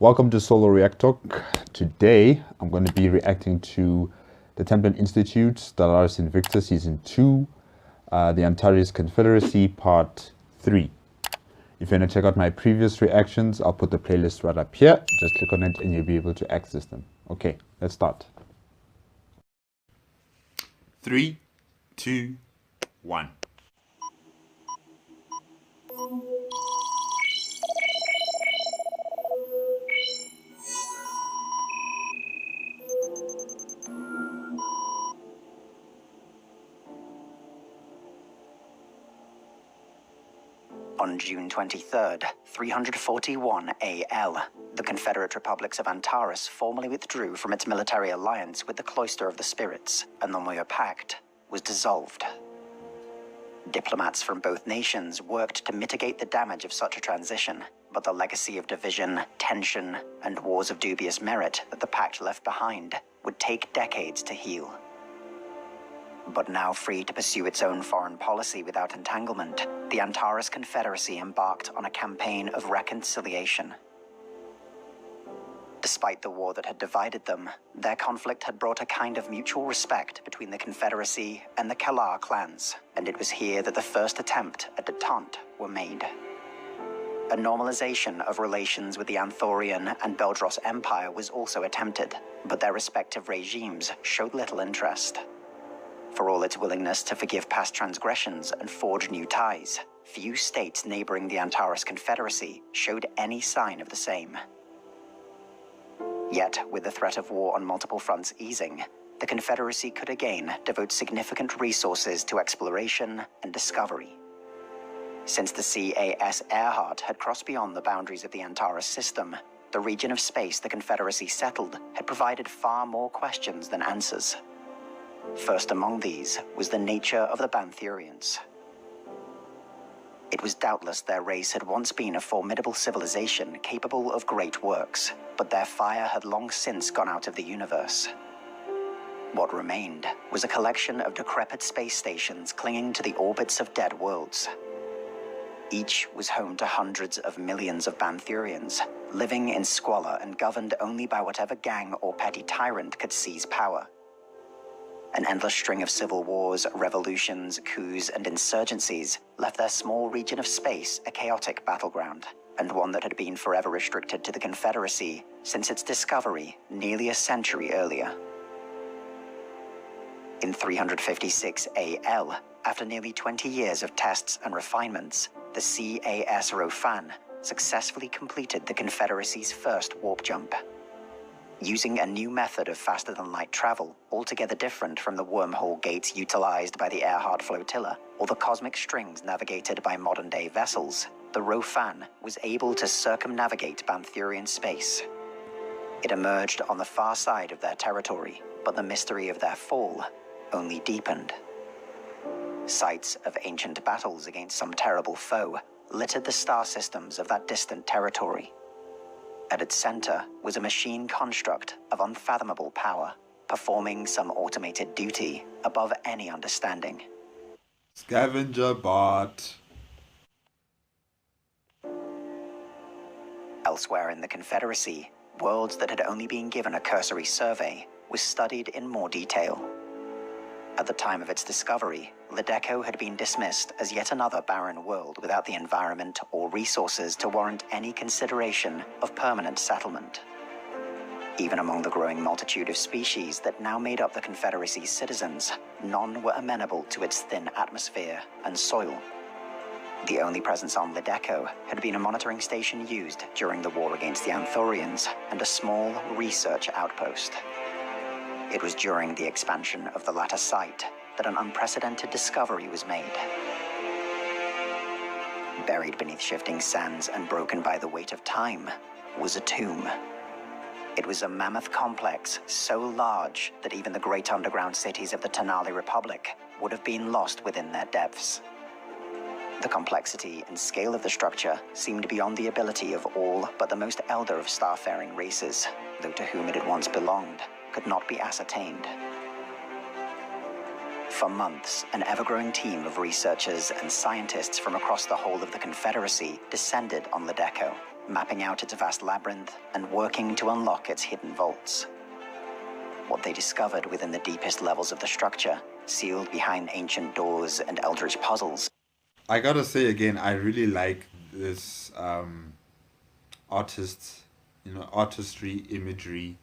Welcome to Solo ReacTalk. Today, I'm going to be reacting to the Templin Institute, Stellaris Invicta Season 2, the Antares Confederacy Part 3. If you want to check out my previous reactions, I'll put the playlist right up here. Just click on it and you'll be able to access them. Okay, let's start. 3, 2, 1. On June 23rd, 341 AL, the Confederate Republics of Antares formally withdrew from its military alliance with the Cloister of the Spirits, and the Moya Pact was dissolved. Diplomats from both nations worked to mitigate the damage of such a transition, but the legacy of division, tension, and wars of dubious merit that the pact left behind would take decades to heal. But now free to pursue its own foreign policy without entanglement, the Antares Confederacy embarked on a campaign of reconciliation. Despite the war that had divided them, their conflict had brought a kind of mutual respect between the Confederacy and the Kalar clans, and it was here that the first attempt at détente were made. A normalization of relations with the Anthorian and Beldros Empire was also attempted, but their respective regimes showed little interest. For all its willingness to forgive past transgressions and forge new ties, few states neighboring the Antares Confederacy showed any sign of the same. Yet, with the threat of war on multiple fronts easing, the Confederacy could again devote significant resources to exploration and discovery. Since the CAS Earhart had crossed beyond the boundaries of the Antares system, the region of space the Confederacy settled had provided far more questions than answers. First among these was the nature of the Banthurians. It was doubtless their race had once been a formidable civilization capable of great works, but their fire had long since gone out of the universe. What remained was a collection of decrepit space stations clinging to the orbits of dead worlds. Each was home to hundreds of millions of Banthurians, living in squalor and governed only by whatever gang or petty tyrant could seize power. An endless string of civil wars, revolutions, coups, and insurgencies left their small region of space a chaotic battleground, and one that had been forever restricted to the Confederacy since its discovery nearly a century earlier. In 356 AL, after nearly 20 years of tests and refinements, the CAS Rofan successfully completed the Confederacy's first warp jump. Using a new method of faster-than-light travel, altogether different from the wormhole gates utilized by the Earhart flotilla or the cosmic strings navigated by modern-day vessels, the Rofan was able to circumnavigate Banthurian space. It emerged on the far side of their territory, but the mystery of their fall only deepened. Sites of ancient battles against some terrible foe littered the star systems of that distant territory. At its center was a machine construct of unfathomable power, performing some automated duty above any understanding. Scavenger bot. Elsewhere in the Confederacy, worlds that had only been given a cursory survey were studied in more detail. At the time of its discovery, Ledeco had been dismissed as yet another barren world without the environment or resources to warrant any consideration of permanent settlement. Even among the growing multitude of species that now made up the Confederacy's citizens, none were amenable to its thin atmosphere and soil. The only presence on Ledeco had been a monitoring station used during the war against the Anthorians and a small research outpost. It was during the expansion of the latter site that an unprecedented discovery was made. Buried beneath shifting sands and broken by the weight of time was a tomb. It was a mammoth complex so large that even the great underground cities of the Tenali Republic would have been lost within their depths. The complexity and scale of the structure seemed beyond the ability of all but the most elder of starfaring races, though to whom it had once belonged could not be ascertained. For months, an ever-growing team of researchers and scientists from across the whole of the Confederacy descended on Ledeco, mapping out its vast labyrinth and working to unlock its hidden vaults. What they discovered within the deepest levels of the structure, sealed behind ancient doors and eldritch puzzles. I gotta say again, I really like this artistry, imagery,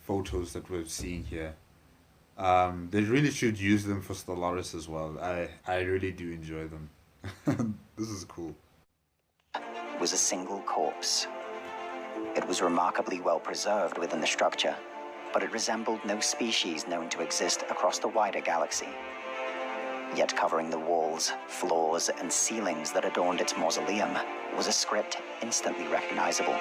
photos that we're seeing here. They really should use them for Stellaris as well. I really do enjoy them. This is cool. Was a single corpse. It was remarkably well preserved within the structure, but it resembled no species known to exist across the wider galaxy. Yet covering the walls, floors, and ceilings that adorned its mausoleum was a script instantly recognizable.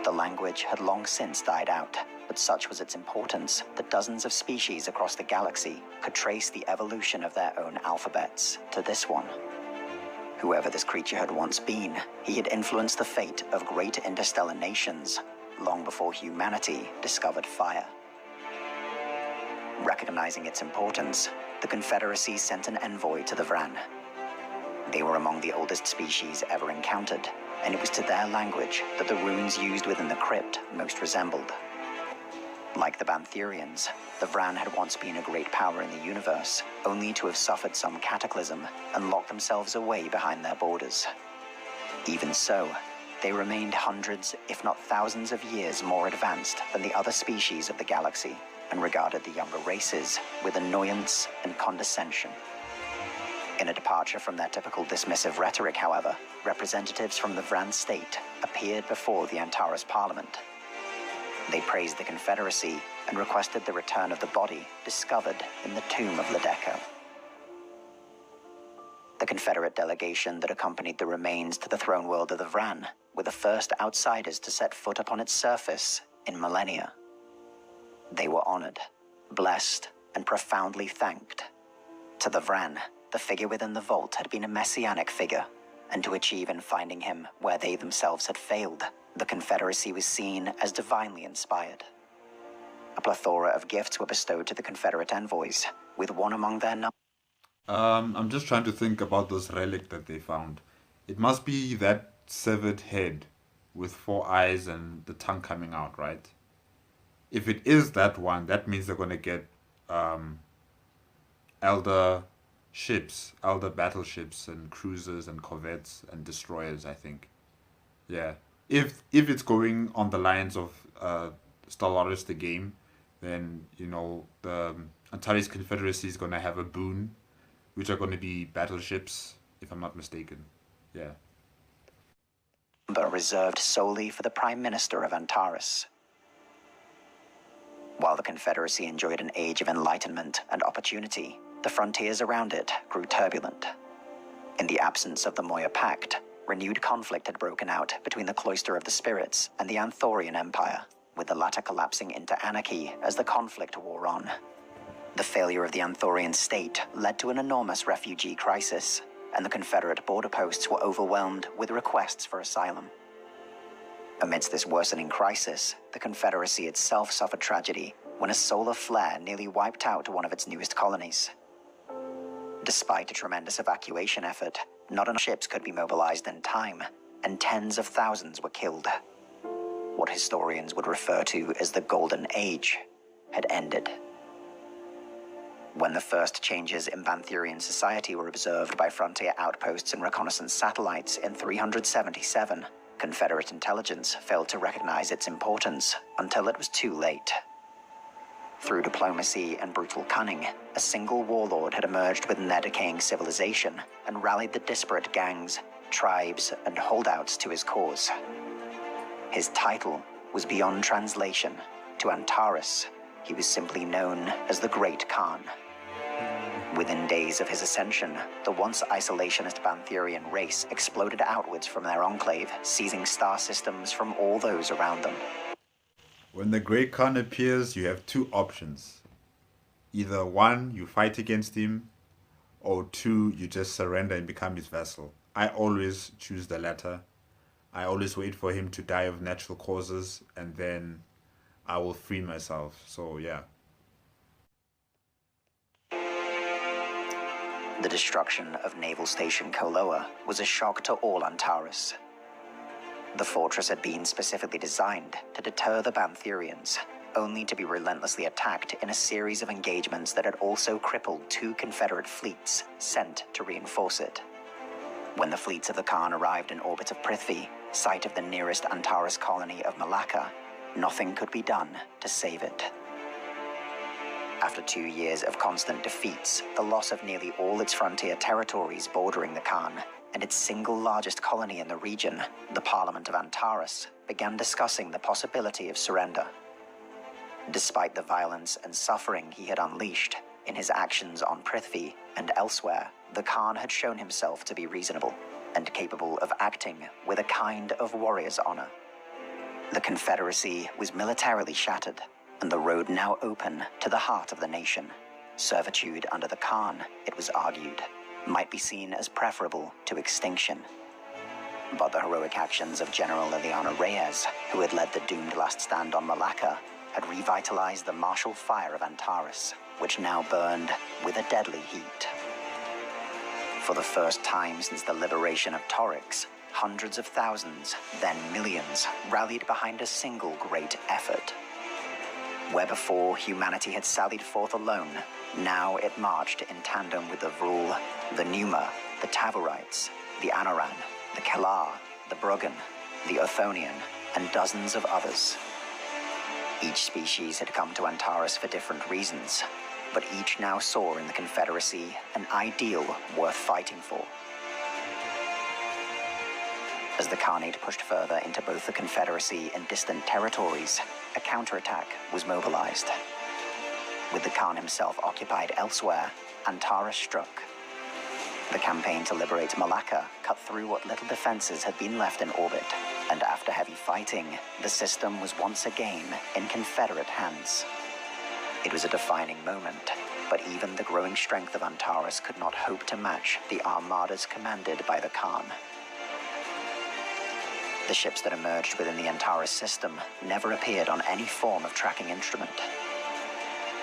The language had long since died out, but such was its importance that dozens of species across the galaxy could trace the evolution of their own alphabets to this one. Whoever this creature had once been, he had influenced the fate of great interstellar nations long before humanity discovered fire. Recognizing its importance, the Confederacy sent an envoy to the Vran. They were among the oldest species ever encountered, and it was to their language that the runes used within the crypt most resembled. Like the Bantherians, the Vran had once been a great power in the universe, only to have suffered some cataclysm and locked themselves away behind their borders. Even so, they remained hundreds, if not thousands of years more advanced than the other species of the galaxy, and regarded the younger races with annoyance and condescension. In a departure from their typical dismissive rhetoric, however, representatives from the Vran state appeared before the Antares Parliament. They praised the Confederacy and requested the return of the body discovered in the tomb of Ledeco. The Confederate delegation that accompanied the remains to the throne world of the Vran were the first outsiders to set foot upon its surface in millennia. They were honored, blessed, and profoundly thanked. To the Vran, the figure within the vault had been a messianic figure, and to achieve in finding him where they themselves had failed, the Confederacy was seen as divinely inspired. A plethora of gifts were bestowed to the Confederate envoys, with one among their number. I'm just trying to think about this relic that they found. It must be that severed head with 4 eyes and the tongue coming out, right? If it is that one, that means they're going to get elder ships, elder battleships and cruisers and corvettes and destroyers, I think. Yeah. If it's going on the lines of Stellaris the game, then, you know, the Antares Confederacy is going to have a boon, which are going to be battleships, if I'm not mistaken. Yeah. But reserved solely for the Prime Minister of Antares. While the Confederacy enjoyed an age of enlightenment and opportunity, the frontiers around it grew turbulent. In the absence of the Moya Pact, renewed conflict had broken out between the Cloister of the Spirits and the Anthorian Empire, with the latter collapsing into anarchy as the conflict wore on. The failure of the Anthorian state led to an enormous refugee crisis, and the Confederate border posts were overwhelmed with requests for asylum. Amidst this worsening crisis, the Confederacy itself suffered tragedy when a solar flare nearly wiped out one of its newest colonies. Despite a tremendous evacuation effort, not enough ships could be mobilized in time, and tens of thousands were killed. What historians would refer to as the Golden Age had ended. When the first changes in Bantherian society were observed by frontier outposts and reconnaissance satellites in 377, Confederate intelligence failed to recognize its importance until it was too late. Through diplomacy and brutal cunning, a single warlord had emerged within their decaying civilization and rallied the disparate gangs, tribes, and holdouts to his cause. His title was beyond translation. To Antares, he was simply known as the Great Khan. Within days of his ascension, the once isolationist Bantherian race exploded outwards from their enclave, seizing star systems from all those around them. When the Great Khan appears, you have 2 options. Either 1, you fight against him, or 2, you just surrender and become his vassal. I always choose the latter. I always wait for him to die of natural causes, and then I will free myself. So, yeah. The destruction of Naval Station Koloa was a shock to all Antares. The fortress had been specifically designed to deter the Bantherians, only to be relentlessly attacked in a series of engagements that had also crippled 2 Confederate fleets sent to reinforce it. When the fleets of the Khan arrived in orbit of Prithvi, site of the nearest Antares colony of Malacca, nothing could be done to save it. After 2 years of constant defeats, the loss of nearly all its frontier territories bordering the Khan, and its single largest colony in the region, the Parliament of Antares, began discussing the possibility of surrender. Despite the violence and suffering he had unleashed in his actions on Prithvi and elsewhere, the Khan had shown himself to be reasonable and capable of acting with a kind of warrior's honor. The Confederacy was militarily shattered, and the road now open to the heart of the nation. Servitude under the Khan, it was argued, might be seen as preferable to extinction. But the heroic actions of General Liliana Reyes, who had led the doomed last stand on Malacca, had revitalized the martial fire of Antares, which now burned with a deadly heat. For the first time since the liberation of Torix, hundreds of thousands, then millions, rallied behind a single great effort. Where before humanity had sallied forth alone, now it marched in tandem with the Vrul, the Numa, the Tavorites, the Anoran, the Kelar, the Bruggen, the Othonian, and dozens of others. Each species had come to Antares for different reasons, but each now saw in the Confederacy an ideal worth fighting for. As the Khanate pushed further into both the Confederacy and distant territories, a counterattack was mobilized. With the Khan himself occupied elsewhere, Antares struck. The campaign to liberate Malacca cut through what little defenses had been left in orbit, and after heavy fighting, the system was once again in Confederate hands. It was a defining moment, but even the growing strength of Antares could not hope to match the armadas commanded by the Khan. The ships that emerged within the Antares system never appeared on any form of tracking instrument.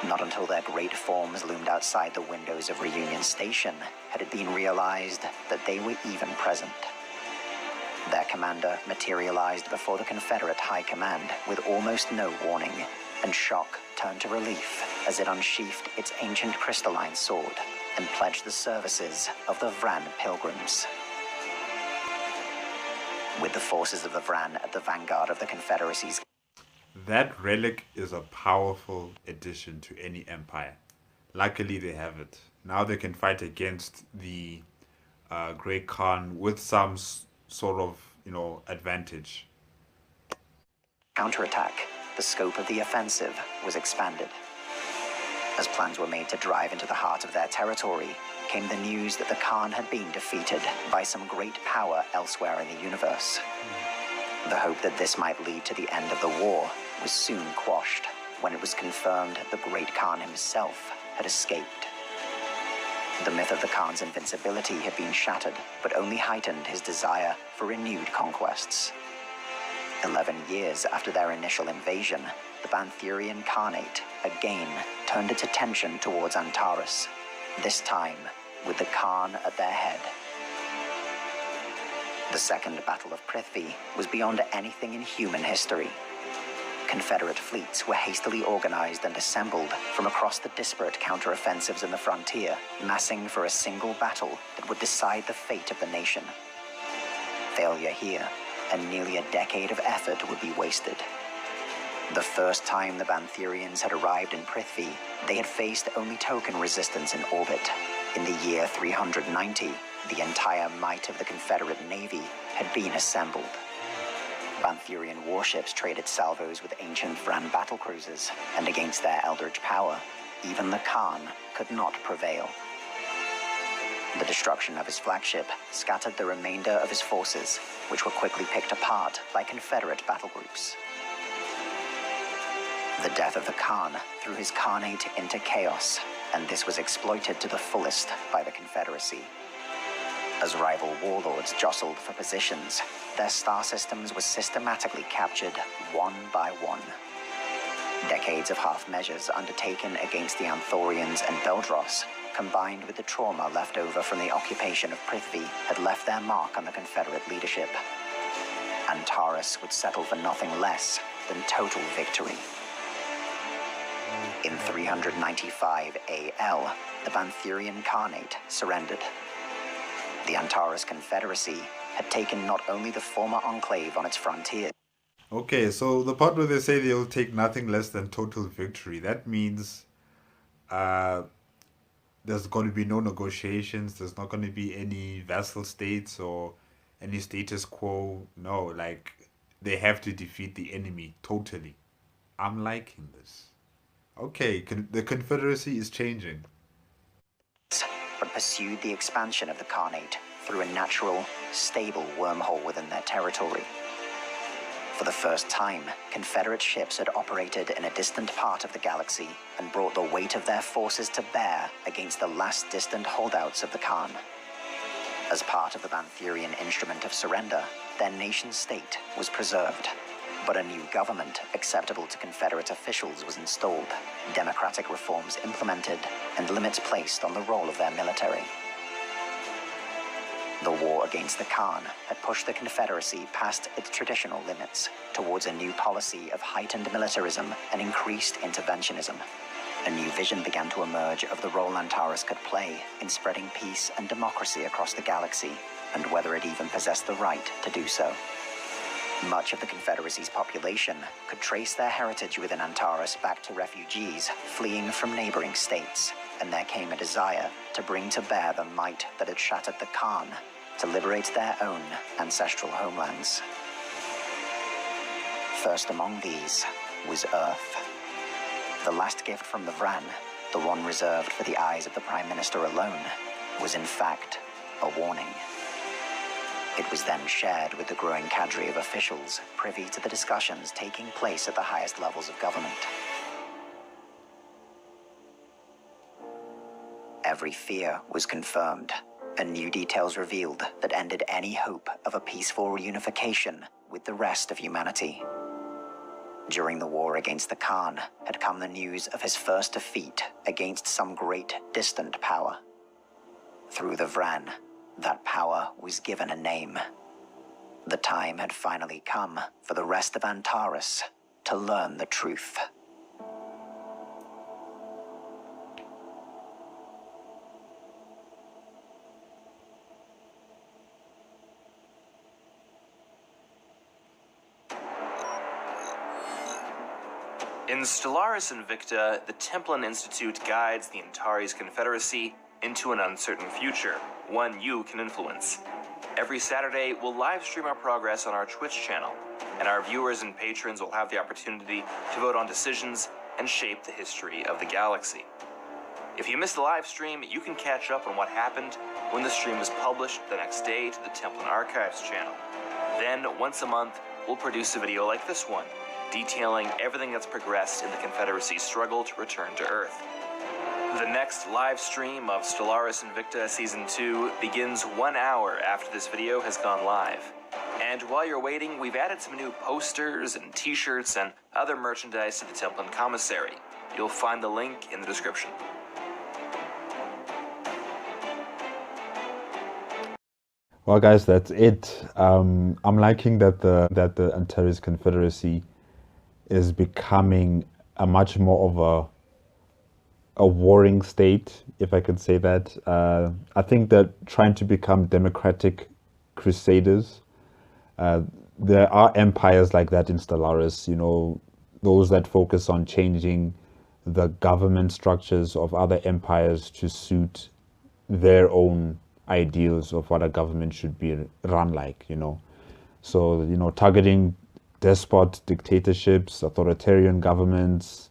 Not until their great forms loomed outside the windows of Reunion Station had it been realized that they were even present. Their commander materialized before the Confederate High Command with almost no warning, and shock turned to relief as it unsheathed its ancient crystalline sword and pledged the services of the Vran Pilgrims. With the forces of the Vran at the vanguard of the Confederacy's. That relic is a powerful addition to any empire. Luckily, they have it. Now they can fight against the Great Khan with some sort of, advantage. Counterattack, the scope of the offensive was expanded. As plans were made to drive into the heart of their territory, came the news that the Khan had been defeated by some great power elsewhere in the universe. The hope that this might lead to the end of the war was soon quashed when it was confirmed the Great Khan himself had escaped. The myth of the Khan's invincibility had been shattered, but only heightened his desire for renewed conquests. 11 years after their initial invasion, the Bantherian Khanate again turned its attention towards Antares, this time with the Khan at their head. The Second Battle of Prithvi was beyond anything in human history. Confederate fleets were hastily organized and assembled from across the disparate counteroffensives in the frontier, massing for a single battle that would decide the fate of the nation. Failure here, and nearly a decade of effort would be wasted. The first time the Bantherians had arrived in Prithvi, they had faced only token resistance in orbit. In the year 390, the entire might of the Confederate Navy had been assembled. Bantherian warships traded salvos with ancient Vran battlecruisers, and against their eldritch power, even the Khan could not prevail. The destruction of his flagship scattered the remainder of his forces, which were quickly picked apart by Confederate battle groups. The death of the Khan threw his Khanate into chaos, and this was exploited to the fullest by the Confederacy. As rival warlords jostled for positions, their star systems were systematically captured one by one. Decades of half measures undertaken against the Anthorians and Beldros, combined with the trauma left over from the occupation of Prithvi, had left their mark on the Confederate leadership. Antares would settle for nothing less than total victory. In 395 AL, the Bantherian Khanate surrendered. The Antares Confederacy had taken not only the former enclave on its frontiers. Okay, so the part where they say they'll take nothing less than total victory, that means there's going to be no negotiations, there's not going to be any vassal states or any status quo. No, like, they have to defeat the enemy totally. I'm liking this. Okay, the Confederacy is changing. But pursued the expansion of the Khanate through a natural, stable wormhole within their territory. For the first time, Confederate ships had operated in a distant part of the galaxy and brought the weight of their forces to bear against the last distant holdouts of the Khan. As part of the Bantherian instrument of surrender, their nation-state was preserved. But a new government acceptable to Confederate officials was installed, democratic reforms implemented, and limits placed on the role of their military. The war against the Khan had pushed the Confederacy past its traditional limits towards a new policy of heightened militarism and increased interventionism. A new vision began to emerge of the role Antares could play in spreading peace and democracy across the galaxy, and whether it even possessed the right to do so. Much of the Confederacy's population could trace their heritage within Antares back to refugees fleeing from neighboring states, and there came a desire to bring to bear the might that had shattered the Khan to liberate their own ancestral homelands. First among these was Earth. The last gift from the Vran, the one reserved for the eyes of the Prime Minister alone, was in fact a warning. It was then shared with the growing cadre of officials privy to the discussions taking place at the highest levels of government. Every fear was confirmed, and new details revealed that ended any hope of a peaceful reunification with the rest of humanity. During the war against the Khan had come the news of his first defeat against some great distant power. Through the Vran, that power was given a name. The time had finally come for the rest of Antares to learn the truth. In Stellaris Invicta, the Templin Institute guides the Antares Confederacy into an uncertain future, one you can influence. Every Saturday, we'll live stream our progress on our Twitch channel, and our viewers and patrons will have the opportunity to vote on decisions and shape the history of the galaxy. If you missed the live stream, you can catch up on what happened when the stream is published the next day to the Templin Archives channel. Then, once a month, we'll produce a video like this one, detailing everything that's progressed in the Confederacy's struggle to return to Earth. The next live stream of Stellaris Invicta Season 2 begins 1 hour after this video has gone live. And while you're waiting, we've added some new posters and t-shirts and other merchandise to the Templin Commissary. You'll find the link in the description. Well, guys, that's it. I'm liking that the Antares Confederacy is becoming a much more of a warring state, if I could say that. I think that trying to become democratic crusaders, there are empires like that in Stellaris, you know, those that focus on changing the government structures of other empires to suit their own ideals of what a government should be run like, you know. So, you know, targeting despot dictatorships, authoritarian governments,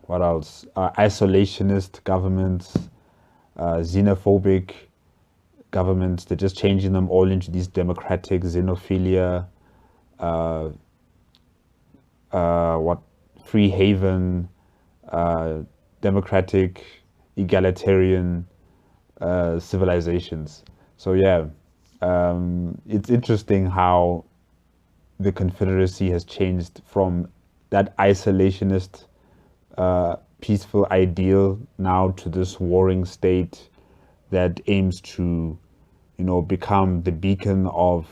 what else? Isolationist governments, xenophobic governments. They're just changing them all into these democratic xenophilia, free haven, democratic, egalitarian civilizations. So yeah, it's interesting how the Confederacy has changed from that isolationist peaceful ideal now to this warring state that aims to, you know, become the beacon of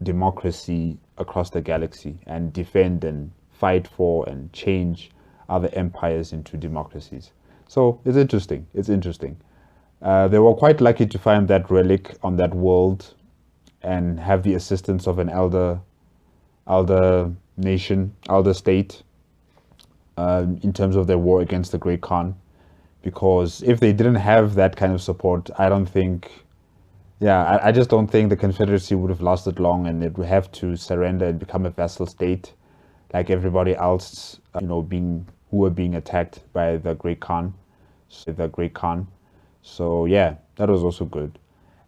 democracy across the galaxy and defend and fight for and change other empires into democracies. So it's interesting. It's interesting. They were quite lucky to find that relic on that world and have the assistance of an elder nation, elder state, in terms of their war against the Great Khan. Because if they didn't have that kind of support, I don't think, I just don't think the Confederacy would have lasted long, and it would have to surrender and become a vassal state, like everybody else, who were being attacked by the Great Khan. So yeah, that was also good.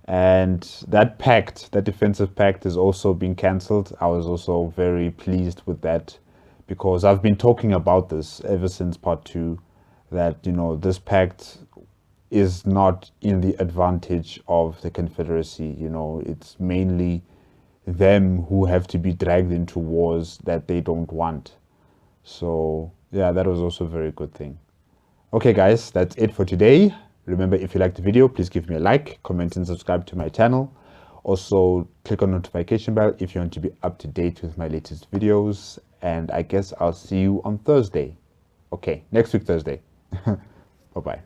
And that pact, that defensive pact, is also being cancelled. I was also very pleased with that, because I've been talking about this ever since part 2, that this pact is not in the advantage of the Confederacy. It's mainly them who have to be dragged into wars that they don't want. So yeah, that was also a very good thing. Okay guys, that's it for today. Remember, if you liked the video, please give me a like, comment and subscribe to my channel. Also click on the notification bell if you want to be up to date with my latest videos. And I guess I'll see you on Thursday. Okay, next week Thursday. Bye bye.